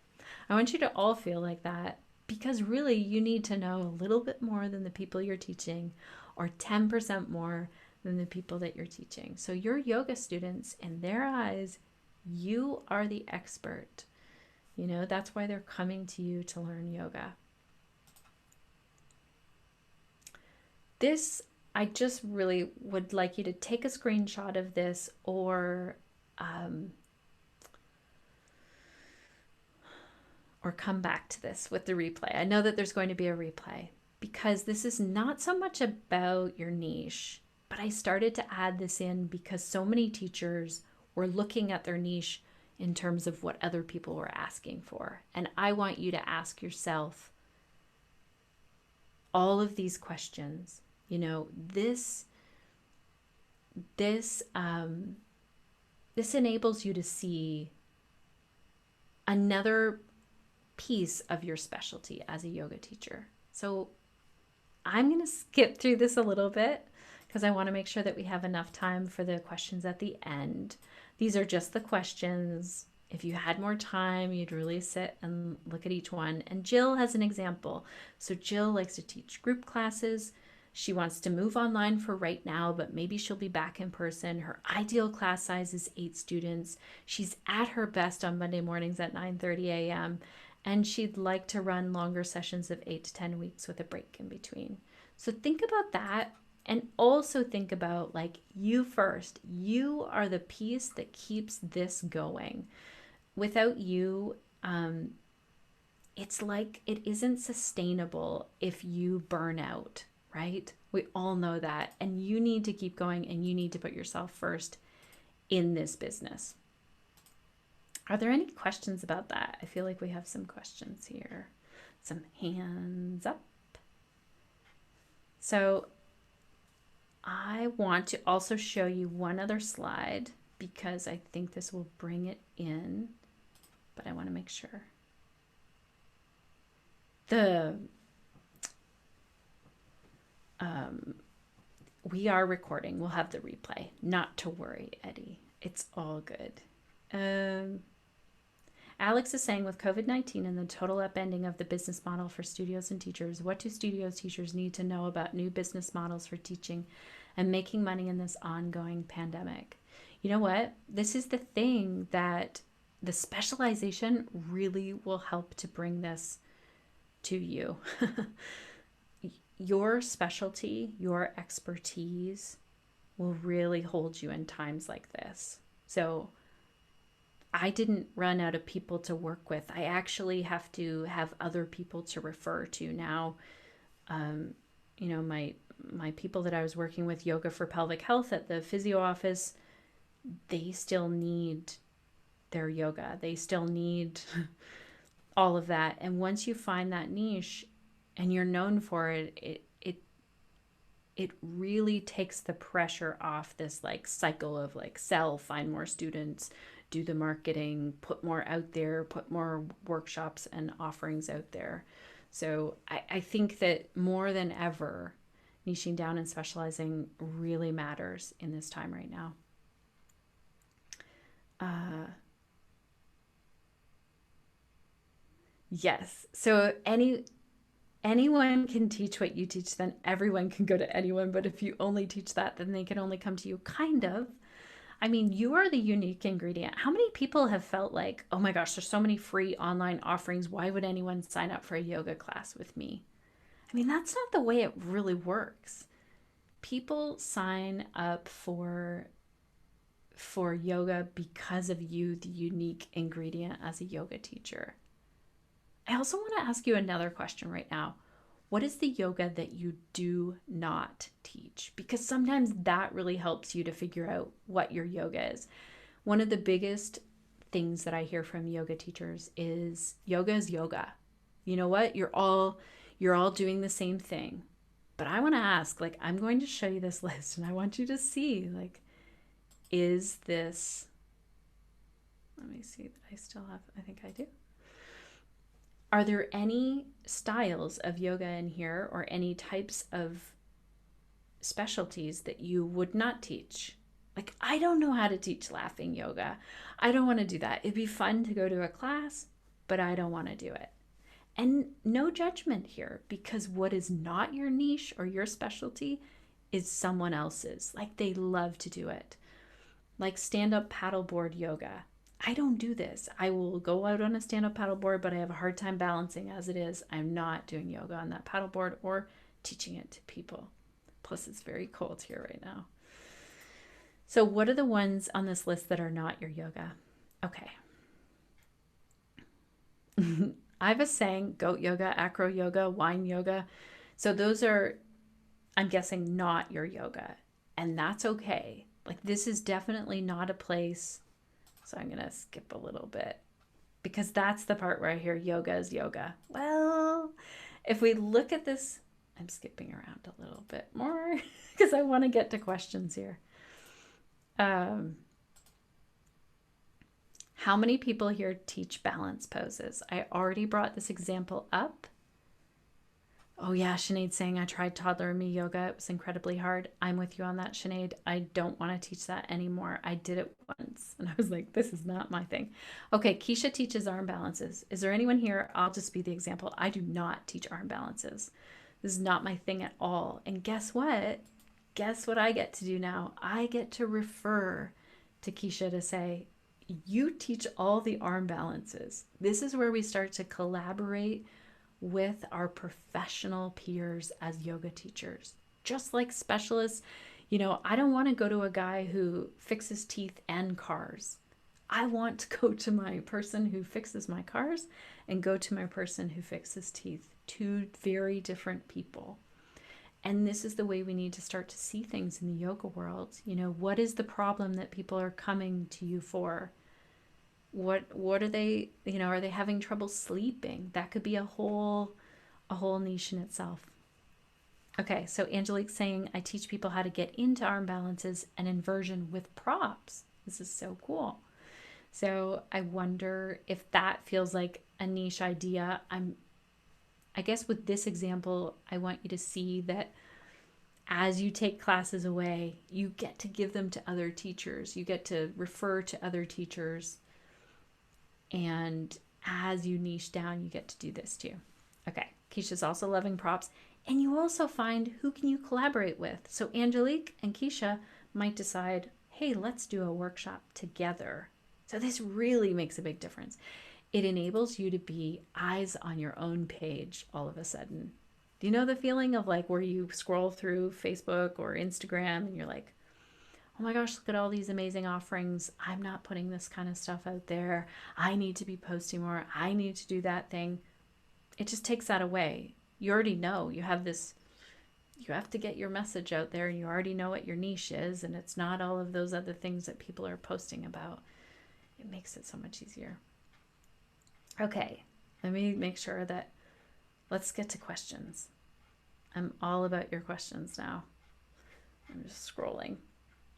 I want you to all feel like that, because really you need to know a little bit more than the people you're teaching, or 10% more than the people that you're teaching. So your yoga students, in their eyes, you are the expert. You know, that's why they're coming to you to learn yoga. This, I just really would like you to take a screenshot of this, or come back to this with the replay. I know that there's going to be a replay, because this is not so much about your niche, but I started to add this in because so many teachers were looking at their niche in terms of what other people were asking for. And I want you to ask yourself all of these questions. You know, this enables you to see another piece of your specialty as a yoga teacher. So I'm going to skip through this a little bit because I want to make sure that we have enough time for the questions at the end. These are just the questions. If you had more time, you'd really sit and look at each one. And Jill has an example. So Jill likes to teach group classes. She wants to move online for right now, but maybe she'll be back in person. Her ideal class size is 8 students. She's at her best on Monday mornings at 9:30 a.m. and she'd like to run longer sessions of 8 to 10 weeks with a break in between. So think about that, and also think about like you first. You are the piece that keeps this going. Without you, it's like it isn't sustainable if you burn out, right? We all know that. And you need to keep going, and you need to put yourself first in this business. Are there any questions about that? I feel like we have some questions here. Some hands up. So I want to also show you one other slide because I think this will bring it in, but I want to make sure. We are recording. We'll have the replay. Not to worry, Eddie. It's all good. Alex is saying, with COVID-19 and the total upending of the business model for studios and teachers, what do studios teachers need to know about new business models for teaching and making money in this ongoing pandemic? You know what? This is the thing that the specialization really will help to bring this to you. Your specialty, your expertise will really hold you in times like this. So I didn't run out of people to work with. I actually have to have other people to refer to now. You know, my people that I was working with, Yoga for Pelvic Health at the physio office, they still need their yoga. They still need all of that. And once you find that niche and you're known for it, it really takes the pressure off this like cycle of like sell, find more students, do the marketing, put more out there, put more workshops and offerings out there. So I think that more than ever, niching down and specializing really matters in this time right now. Yes. So anyone can teach what you teach, then everyone can go to anyone. But if you only teach that, then they can only come to you, kind of. I mean, you are the unique ingredient. How many people have felt like, oh my gosh, there's so many free online offerings. Why would anyone sign up for a yoga class with me? I mean, that's not the way it really works. People sign up for yoga because of you, the unique ingredient as a yoga teacher. I also want to ask you another question right now. What is the yoga that you do not teach? Because sometimes that really helps you to figure out what your yoga is. One of the biggest things that I hear from yoga teachers is yoga is yoga. You know what? You're all doing the same thing. But I want to ask, like, I'm going to show you this list and I want you to see, like, is this, let me see that I still have, I think I do. Are there any styles of yoga in here or any types of specialties that you would not teach? Like, I don't know how to teach laughing yoga. I don't want to do that. It'd be fun to go to a class, but I don't want to do it. And no judgment here, because what is not your niche or your specialty is someone else's. Like, they love to do it. Like stand-up paddleboard yoga. I don't do this. I will go out on a stand-up paddleboard, but I have a hard time balancing as it is. I'm not doing yoga on that paddleboard or teaching it to people. Plus, it's very cold here right now. So what are the ones on this list that are not your yoga? Okay. I have a saying, goat yoga, acro yoga, wine yoga. So those are, I'm guessing, not your yoga. And that's okay. Like, this is definitely not a place. So I'm going to skip a little bit because that's the part where I hear yoga is yoga. Well, if we look at this, I'm skipping around a little bit more because I want to get to questions here. How many people here teach balance poses? I already brought this example up. Oh yeah, Sinead's saying, I tried toddler and me yoga. It was incredibly hard. I'm with you on that, Sinead. I don't want to teach that anymore. I did it once and I was like, this is not my thing. Okay, Keisha teaches arm balances. Is there anyone here? I'll just be the example. I do not teach arm balances. This is not my thing at all. And guess what? Guess what I get to do now? I get to refer to Keisha to say, You teach all the arm balances. This is where we start to collaborate with our professional peers as yoga teachers. Just like specialists, I don't want to go to a guy who fixes teeth and cars. I want to go to my person who fixes my cars and go to my person who fixes teeth. Two very different people. And this is the way we need to start to see things in the yoga world. What is the problem that people are coming to you for? What are they, are they having trouble sleeping? That could be a whole niche in itself. Okay, so Angelique's saying, I teach people how to get into arm balances and inversion with props. This is so cool. So I wonder if that feels like a niche idea. I guess with this example, I want you to see that as you take classes away, you get to give them to other teachers. You get to refer to other teachers. And as you niche down, you get to do this too. Okay, Keisha's also loving props. And you also find who can you collaborate with. So Angelique and Keisha might decide, hey, let's do a workshop together. So this really makes a big difference. It enables you to be eyes on your own page all of a sudden. Do you know the feeling of like where you scroll through Facebook or Instagram and you're like, oh my gosh, look at all these amazing offerings. I'm not putting this kind of stuff out there. I need to be posting more. I need to do that thing. It just takes that away. You already know you have this, you have to get your message out there. You already know what your niche is, and it's not all of those other things that people are posting about. It makes it so much easier. Okay, let me make sure that, let's get to questions. I'm all about your questions now. I'm just scrolling.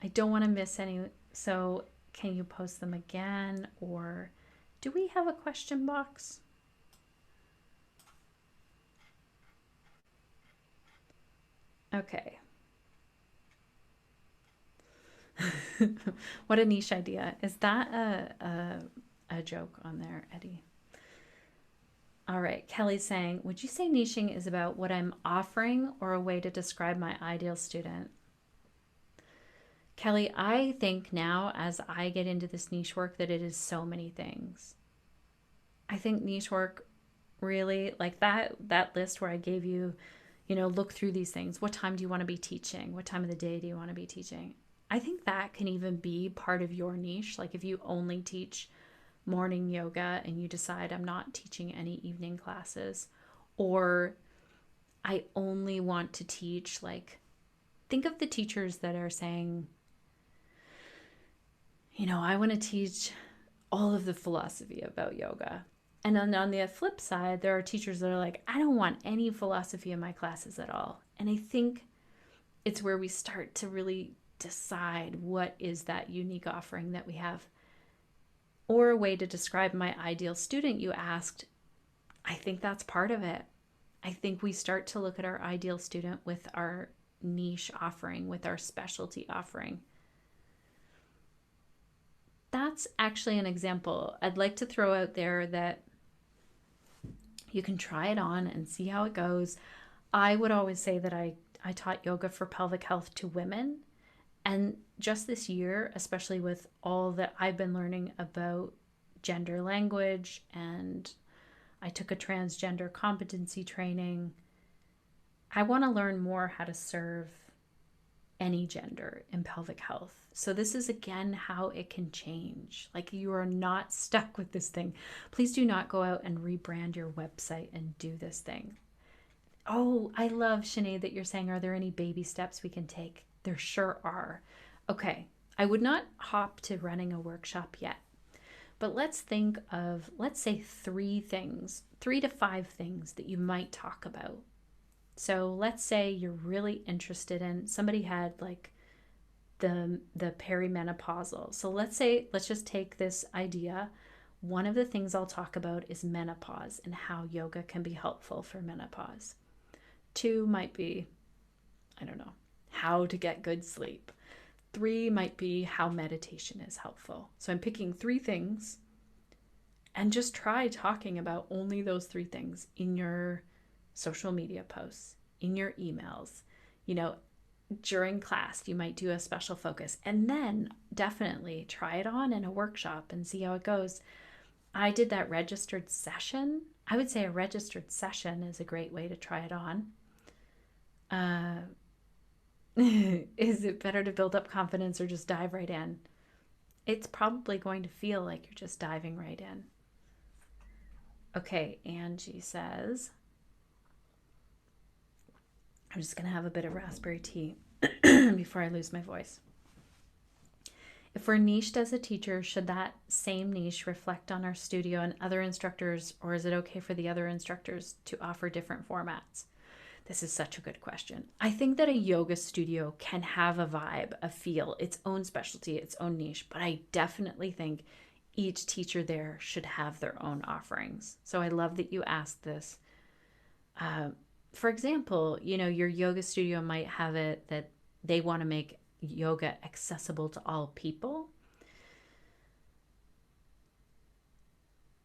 I don't want to miss any, so can you post them again, or do we have a question box? Okay. What a niche idea. Is that a joke on there, Eddie? All right, Kelly's saying, would you say niching is about what I'm offering or a way to describe my ideal student? Kelly, I think now as I get into this niche work that it is so many things. I think niche work really, like that list where I gave you, look through these things. What time do you want to be teaching? What time of the day do you want to be teaching? I think that can even be part of your niche. Like if you only teach morning yoga and you decide I'm not teaching any evening classes, or I only want to teach, like, think of the teachers that are saying, I want to teach all of the philosophy about yoga. And then on the flip side, there are teachers that are like, I don't want any philosophy in my classes at all. And I think it's where we start to really decide what is that unique offering that we have. Or a way to describe my ideal student, you asked. I think that's part of it. I think we start to look at our ideal student with our niche offering, with our specialty offering. That's actually an example I'd like to throw out there that you can try it on and see how it goes. I would always say that I taught yoga for pelvic health to women. And just this year, especially with all that I've been learning about gender language, and I took a transgender competency training, I want to learn more how to serve any gender in pelvic health. So this is again how it can change. Like, you are not stuck with this thing. Please do not go out and rebrand your website and do this thing. Oh, I love, Sinead, that you're saying, are there any baby steps we can take? There sure are. Okay, I would not hop to running a workshop yet, but let's think of, let's say 3 to 5 things that you might talk about. So let's say you're really interested in, somebody had like the perimenopausal. So let's just take this idea. One of the things I'll talk about is menopause and how yoga can be helpful for menopause. 2 might be, I don't know, how to get good sleep. 3 might be how meditation is helpful. So I'm picking 3 things, and just try talking about only those 3 things in your social media posts, in your emails. during class, you might do a special focus, and then definitely try it on in a workshop and see how it goes. I did that registered session. I would say a registered session is a great way to try it on. Is it better to build up confidence or just dive right in? It's probably going to feel like you're just diving right in. Okay, Angie says, I'm just going to have a bit of raspberry tea before I lose my voice. If we're niched as a teacher, should that same niche reflect on our studio and other instructors, or is it okay for the other instructors to offer different formats? This is such a good question. I think that a yoga studio can have a vibe, a feel, its own specialty, its own niche, but I definitely think each teacher there should have their own offerings. So I love that you asked this. For example, your yoga studio might have it that they want to make yoga accessible to all people.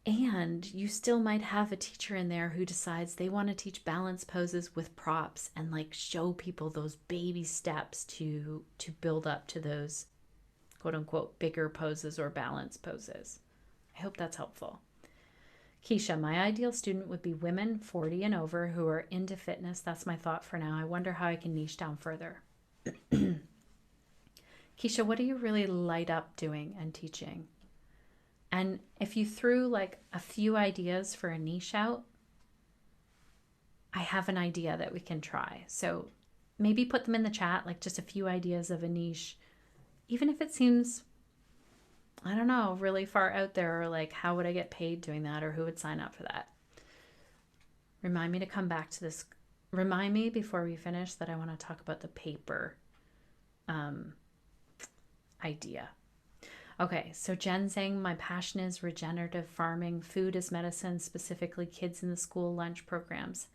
And you still might have a teacher in there who decides they want to teach balance poses with props and like show people those baby steps to build up to those quote unquote bigger poses or balance poses. I hope that's helpful. Keisha, my ideal student would be women 40 and over who are into fitness. That's my thought for now. I wonder how I can niche down further. Keisha, what do you really light up doing and teaching? And if you threw like a few ideas for a niche out, I have an idea that we can try. So maybe put them in the chat, like just a few ideas of a niche, even if it seems, I don't know, really far out there, or like how would I get paid doing that, or who would sign up for that? Remind me to come back to this. Remind me before we finish that I want to talk about the paper idea. Okay, so Jen saying my passion is regenerative farming, food is medicine, specifically kids in the school lunch programs.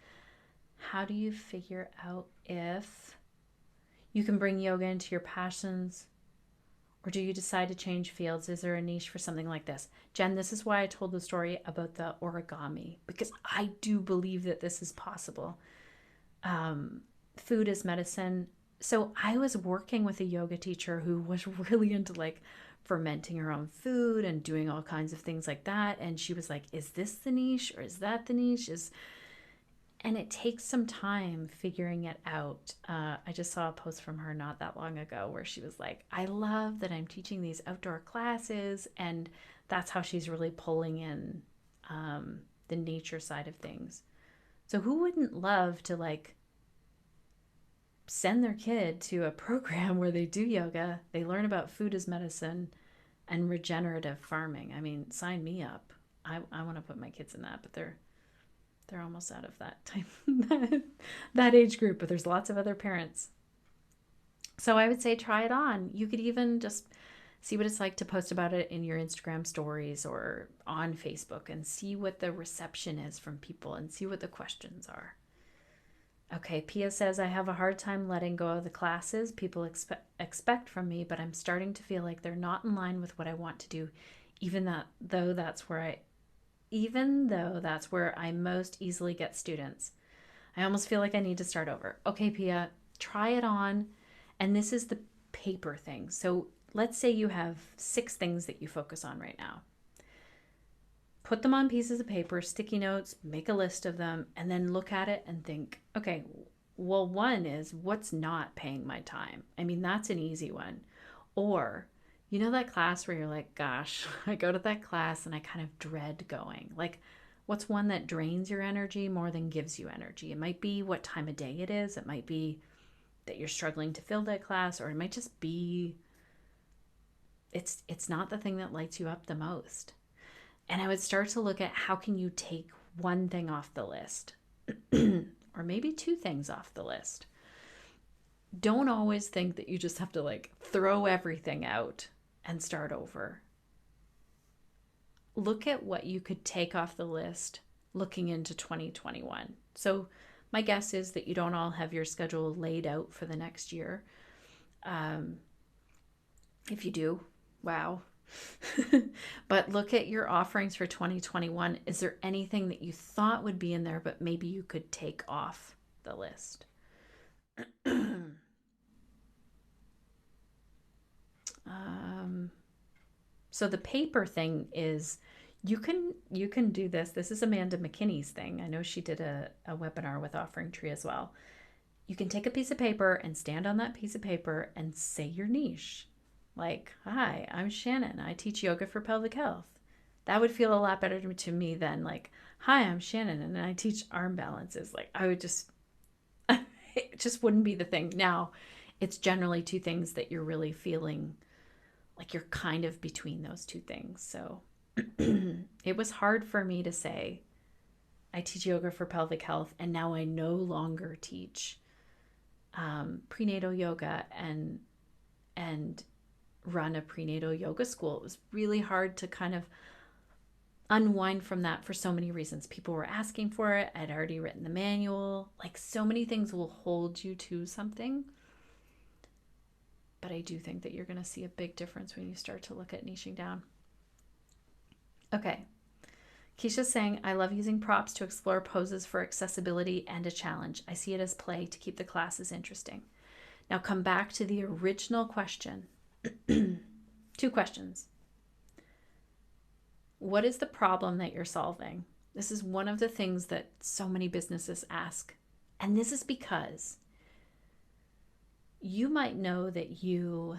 How do you figure out if you can bring yoga into your passions, or do you decide to change fields? Is there a niche for something like this? Jen, this is why I told the story about the origami, because I do believe that this is possible. Food is medicine. So I was working with a yoga teacher who was really into like fermenting her own food and doing all kinds of things like that. And she was like, is this the niche or is that the niche? And it takes some time figuring it out. I just saw a post from her not that long ago where she was like, I love that I'm teaching these outdoor classes. And that's how she's really pulling in the nature side of things. So who wouldn't love to like send their kid to a program where they do yoga, they learn about food as medicine and regenerative farming? I mean, sign me up. I want to put my kids in that, but they're almost out of that time, that age group, but there's lots of other parents. So I would say try it on. You could even just see what it's like to post about it in your Instagram stories or on Facebook and see what the reception is from people and see what the questions are. Okay, Pia says, I have a hard time letting go of the classes people expect from me, but I'm starting to feel like they're not in line with what I want to do, even though that's where I most easily get students. I almost feel like I need to start over. Okay, Pia, try it on. And this is the paper thing. So let's say you have 6 things that you focus on right now. Put them on pieces of paper, sticky notes, make a list of them, and then look at it and think, okay, well, one is what's not paying my time? I mean, that's an easy one. Or, you know, that class where you're like, gosh, I go to that class and I kind of dread going. Like, what's one that drains your energy more than gives you energy? It might be what time of day it is. It might be that you're struggling to fill that class, or it might just be it's not the thing that lights you up the most. And I would start to look at how can you take one thing off the list or maybe 2 things off the list. Don't always think that you just have to like throw everything out and start over. Look at what you could take off the list looking into 2021. So my guess is that you don't all have your schedule laid out for the next year. If you do, wow. But look at your offerings for 2021. Is there anything that you thought would be in there, but maybe you could take off the list? So the paper thing is you can do this. This is Amanda McKinney's thing. I know she did a webinar with Offering Tree as well. You can take a piece of paper and stand on that piece of paper and say your niche. Like, hi, I'm Shannon. I teach yoga for pelvic health. That would feel a lot better to me than like, hi, I'm Shannon and I teach arm balances. Like, I would just, it just wouldn't be the thing. Now, it's generally two things that you're really feeling like you're kind of between those two things. So it was hard for me to say, I teach yoga for pelvic health, and now I no longer teach prenatal yoga and run a prenatal yoga school. It was really hard to kind of unwind from that for so many reasons. People were asking for it. I'd already written the manual. Like, so many things will hold you to something. But I do think that you're going to see a big difference when you start to look at niching down. Okay. Keisha's saying, I love using props to explore poses for accessibility and a challenge. I see it as play to keep the classes interesting. Now come back to the original question. Two questions. What is the problem that you're solving? This is one of the things that so many businesses ask. And this is because you might know that you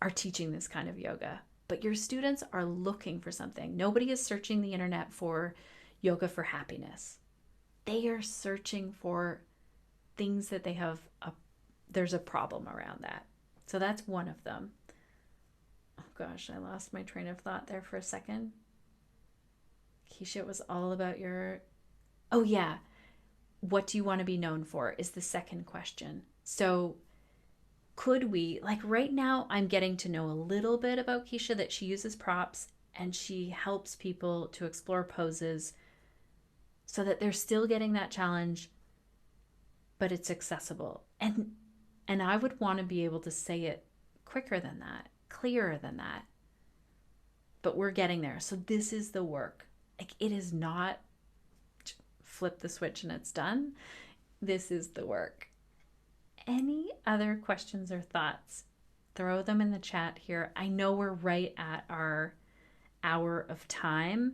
are teaching this kind of yoga, but your students are looking for something. Nobody is searching the internet for yoga for happiness. They are searching for things that they have, there's a problem around that. So that's one of them. Oh gosh, I lost my train of thought there for a second. Keisha, it was all about your, oh yeah, what do you want to be known for is the second question. So could we, like right now, I'm getting to know a little bit about Keisha, that she uses props and she helps people to explore poses so that they're still getting that challenge, but it's accessible. And I would want to be able to say it quicker than that, clearer than that. But we're getting there. So this is the work. Like, it is not flip the switch and it's done. This is the work. Any other questions or thoughts? Throw them in the chat here. I know we're right at our hour of time.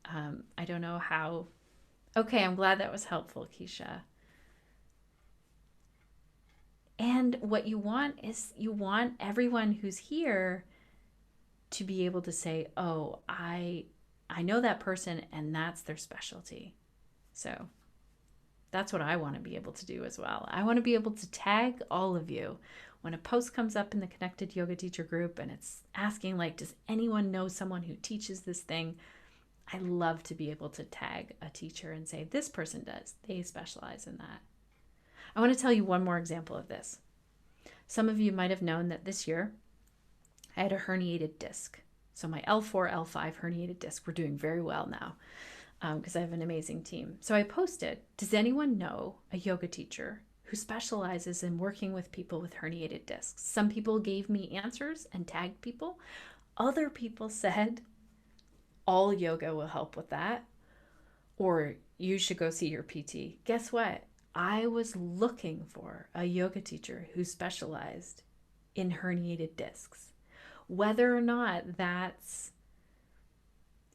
I don't know how. Okay, I'm glad that was helpful, Keisha. And what you want is you want everyone who's here to be able to say, oh, I know that person and that's their specialty. So that's what I want to be able to do as well. I want to be able to tag all of you when a post comes up in the Connected Yoga Teacher group and it's asking, like, does anyone know someone who teaches this thing? I love to be able to tag a teacher and say, this person does. They specialize in that. I want to tell you one more example of this. Some of you might have known that this year I had a herniated disc. So my L4, L5 herniated disc, we're doing very well now because I have an amazing team. So I posted, does anyone know a yoga teacher who specializes in working with people with herniated discs? Some people gave me answers and tagged people. Other people said, all yoga will help with that, or you should go see your PT. Guess what? I was looking for a yoga teacher who specialized in herniated discs. Whether or not that's,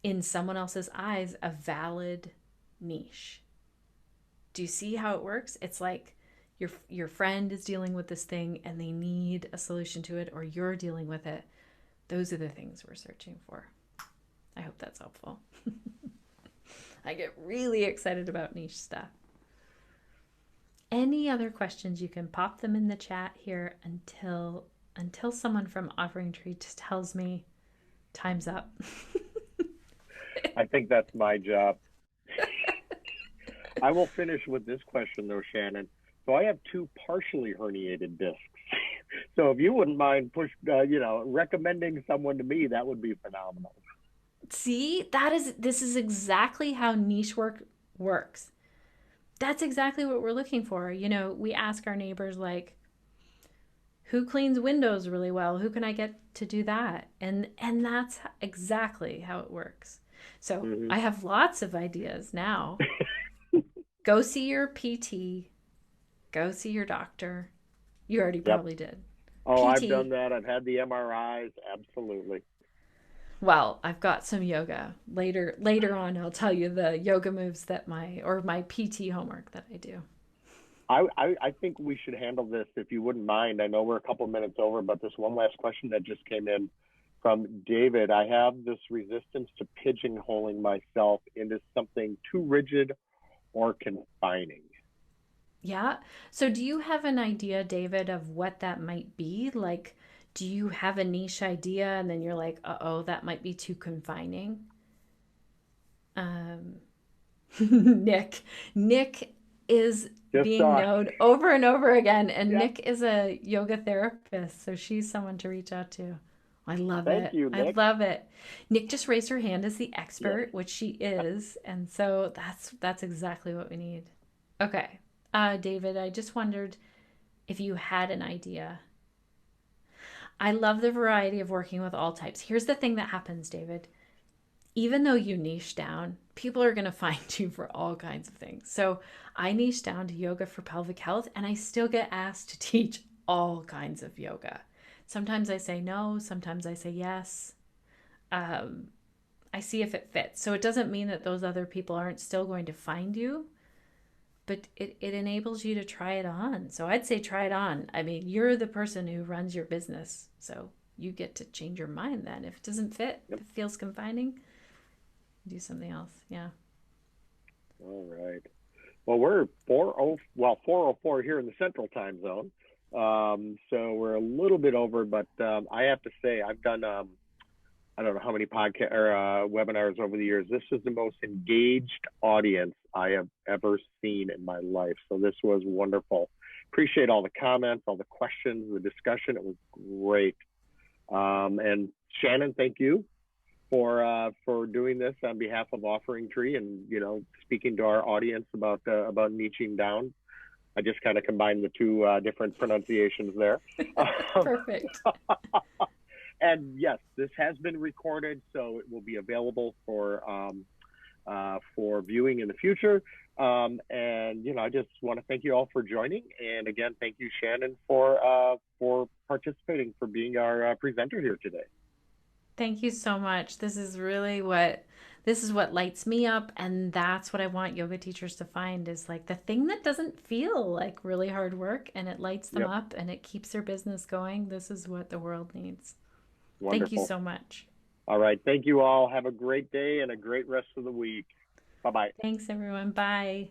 in someone else's eyes, a valid niche. Do you see how it works? It's like your friend is dealing with this thing and they need a solution to it, or you're dealing with it. Those are the things we're searching for. I hope that's helpful. I get really excited about niche stuff. Any other questions, you can pop them in the chat here until someone from Offering Tree just tells me time's up. I think that's my job. I will finish with this question though, Shannon. So I have two partially herniated discs. So if you wouldn't mind recommending someone to me, that would be phenomenal. See, this is exactly how niche work works. That's exactly what we're looking for. You know, we ask our neighbors, like, who cleans windows really well? Who can I get to do that? And that's exactly how it works. So I have lots of ideas now. Go see your PT. Go see your doctor. You already probably did. Oh, I've done PT. that. I've had the MRIs. Absolutely. Well, I've got some yoga. Later on I'll tell you the yoga moves that my PT homework that I do. I think we should handle this if you wouldn't mind. I know we're a couple minutes over, but this one last question that just came in from David. I have this resistance to pigeonholing myself into something too rigid or confining. Yeah. So do you have an idea, David, of what that might be? Like, do you have a niche idea and then you're like, uh-oh, that might be too confining? Um, Nick. Nick is Just being known over and over again, and yeah. Nick is a yoga therapist, so she's someone to reach out to. I love Thank it. you, I Nick. love it. Nick just raised her hand as the Yes. expert, which she is, and so that's exactly what we need. Okay. David, I just wondered if you had an idea. I love the variety of working with all types. Here's the thing that happens, David. Even though you niche down, people are going to find you for all kinds of things. So I niche down to yoga for pelvic health, and I still get asked to teach all kinds of yoga. Sometimes I say no, sometimes I say yes. Um, I see if it fits. So it doesn't mean that those other people aren't still going to find you, but it enables you to try it on. So I'd say try it on. I mean, you're the person who runs your business. So you get to change your mind then. If it doesn't fit, Yep. if it feels confining, do something else. Yeah. All right. Well, we're 404 here in the Central Time Zone. So we're a little bit over, but I have to say I've done I don't know how many podcast or webinars over the years. This is the most engaged audience I have ever seen in my life. So this was wonderful. Appreciate all the comments, all the questions, the discussion. It was great. And Shannon, thank you for doing this on behalf of Offering Tree and speaking to our audience about niching down. I just kind of combined the two different pronunciations there. Perfect. And yes, this has been recorded, so it will be available for viewing in the future. And I just want to thank you all for joining. And again, thank you, Shannon, for participating, for being our presenter here today. Thank you so much. This is what lights me up, and that's what I want yoga teachers to find is like the thing that doesn't feel like really hard work and it lights them Yep. up and it keeps their business going. This is what the world needs. Wonderful. Thank you so much. All right. Thank you all. Have a great day and a great rest of the week. Bye-bye. Thanks everyone. Bye.